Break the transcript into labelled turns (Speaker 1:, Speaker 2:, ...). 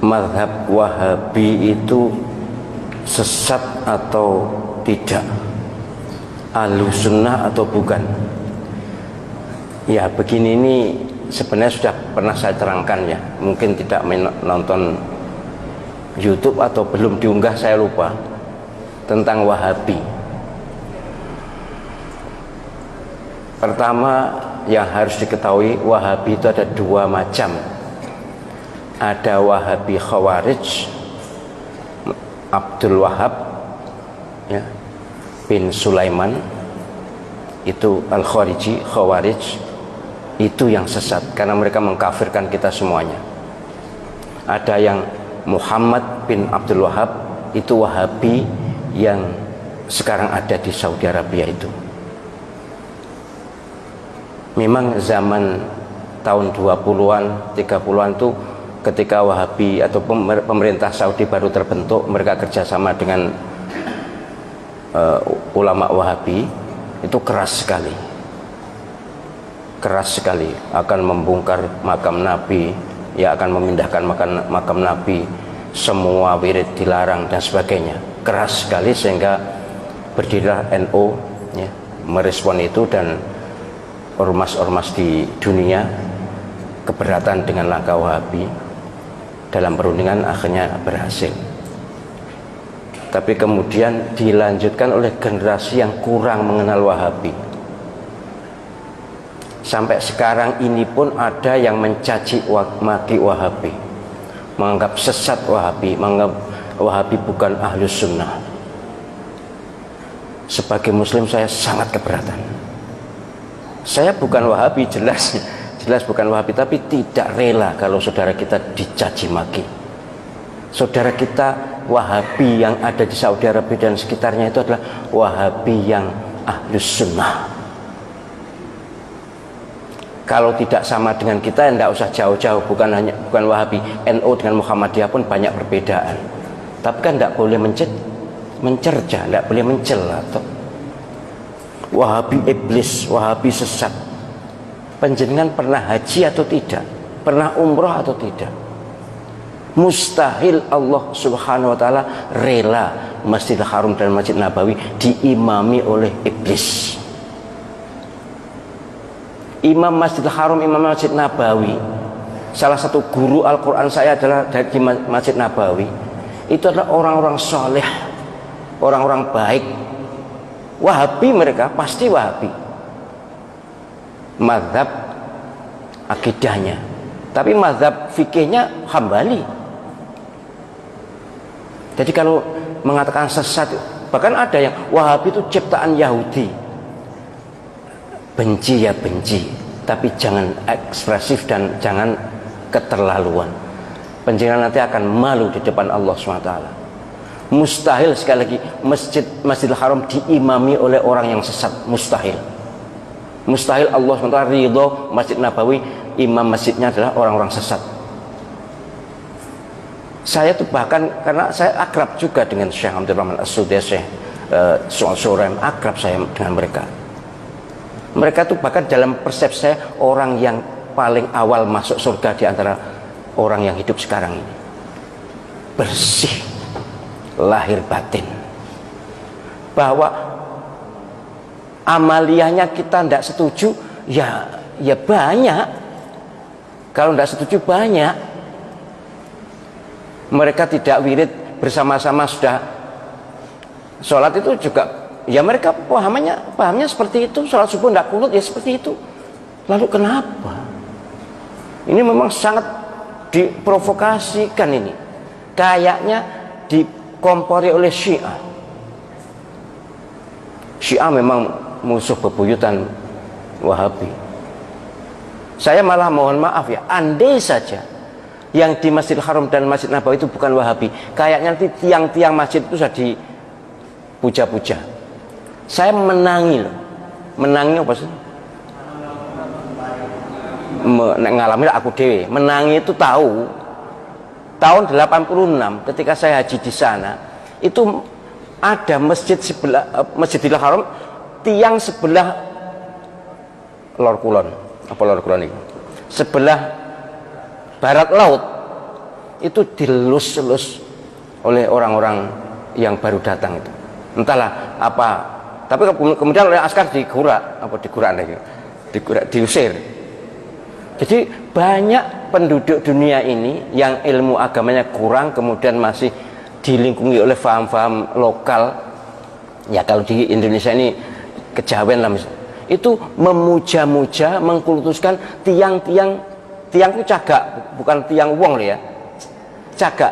Speaker 1: mazhab Wahabi itu sesat atau tidak, Ahlussunnah atau bukan? Ya begini, ini sebenarnya sudah pernah saya terangkan ya, mungkin tidak menonton YouTube atau belum diunggah, saya lupa, tentang Wahabi. Pertama yang harus diketahui, Wahabi itu ada dua macam. Ada Wahabi Khawarij, Abdul Wahab ya, bin Sulaiman, itu Al-Khariji, Khawarij, itu yang sesat karena mereka mengkafirkan kita semuanya. Ada yang Muhammad bin Abdul Wahab, itu Wahabi yang sekarang ada di Saudi Arabia. Itu memang zaman tahun 20-an 30-an tuh ketika Wahabi atau pemerintah Saudi baru terbentuk, mereka kerjasama dengan ulama Wahabi, itu keras sekali akan membongkar makam Nabi ya, akan memindahkan makam Nabi, semua wirid dilarang dan sebagainya, keras sekali, sehingga berdirilah NU ya, merespon itu, dan ormas-ormas di dunia keberatan dengan langkah Wahabi. Dalam perundingan akhirnya berhasil, tapi kemudian dilanjutkan oleh generasi yang kurang mengenal Wahabi. Sampai sekarang ini pun ada yang mencaci maki Wahabi, menganggap sesat Wahabi, menganggap Wahabi bukan Ahlus Sunnah. Sebagai Muslim saya sangat keberatan. Saya bukan Wahabi, jelas bukan Wahabi, tapi tidak rela kalau saudara kita dicaci maki. Saudara kita Wahabi yang ada di Saudi Arabia dan sekitarnya itu adalah Wahabi yang Ahlus Sunnah. Kalau tidak sama dengan kita, tidak usah jauh-jauh, bukan Wahabi, NU dengan Muhammadiyah pun banyak perbedaan. Tapi kan tidak boleh mencerca, tidak boleh mencela. Wahabi iblis, Wahabi sesat. Panjenengan pernah haji atau tidak? Pernah umroh atau tidak? Mustahil Allah Subhanahu wa ta'ala rela Masjidil Haram dan Masjid Nabawi diimami oleh iblis. Imam Masjidil Haram, Imam Masjid Nabawi, salah satu guru Al-Quran saya adalah dari Masjid Nabawi. Itu adalah orang-orang soleh, orang-orang baik. Wahabi mereka, pasti Wahabi mazhab akidahnya, tapi mazhab fikihnya Hambali. Jadi kalau mengatakan sesat, bahkan ada yang Wahabi itu ciptaan Yahudi. Benci ya benci, tapi jangan ekspresif dan jangan keterlaluan. Panjenengan nanti akan malu di depan Allah SWT. Mustahil, sekali lagi, Masjidil Haram diimami oleh orang yang sesat, mustahil. Mustahil Allah SWT ridho Masjid Nabawi, imam masjidnya adalah orang-orang sesat. Saya tuh bahkan, karena saya akrab juga dengan Syekh Abdurrahman As-Sudais, Syekh Surem, akrab saya dengan mereka. Mereka tuh bahkan dalam persepsi saya orang yang paling awal masuk surga di antara orang yang hidup sekarang ini. Bersih lahir batin. Bahwa amaliyahnya kita tidak setuju, ya banyak. Kalau tidak setuju banyak. Mereka tidak wirid bersama-sama sudah sholat itu juga, ya mereka pahamnya seperti itu. Sholat subuh tidak kunut, ya seperti itu. Lalu kenapa? Ini memang sangat diprovokasikan ini. Kayaknya dikompori oleh Syiah. Syiah memang musuh bebuyutan Wahabi. Saya malah mohon maaf ya, andai saja yang di Masjidil Haram dan Masjid Nabawi itu bukan Wahabi, kayaknya nanti tiang-tiang masjid itu sudah dipuja-puja. Saya menangi loh. Menangi apa sih? Ngalami aku dewe. Menangi itu tahu. Tahun 86 ketika saya haji di sana, itu ada masjid sebelah Masjidil Haram, tiang sebelah Lor Kulon. Apa Lor Kulon ini? Sebelah barat laut itu dilus-lus oleh orang-orang yang baru datang itu. Entahlah apa, tapi kemudian oleh askar diusir. Jadi banyak penduduk dunia ini yang ilmu agamanya kurang, kemudian masih dilingkungi oleh faham-faham lokal. Ya kalau di Indonesia ini kejawen lah misalnya, itu memuja-muja, mengkultuskan tiang-tiang. Tiang itu cagak, bukan tiang wong ya, cagak.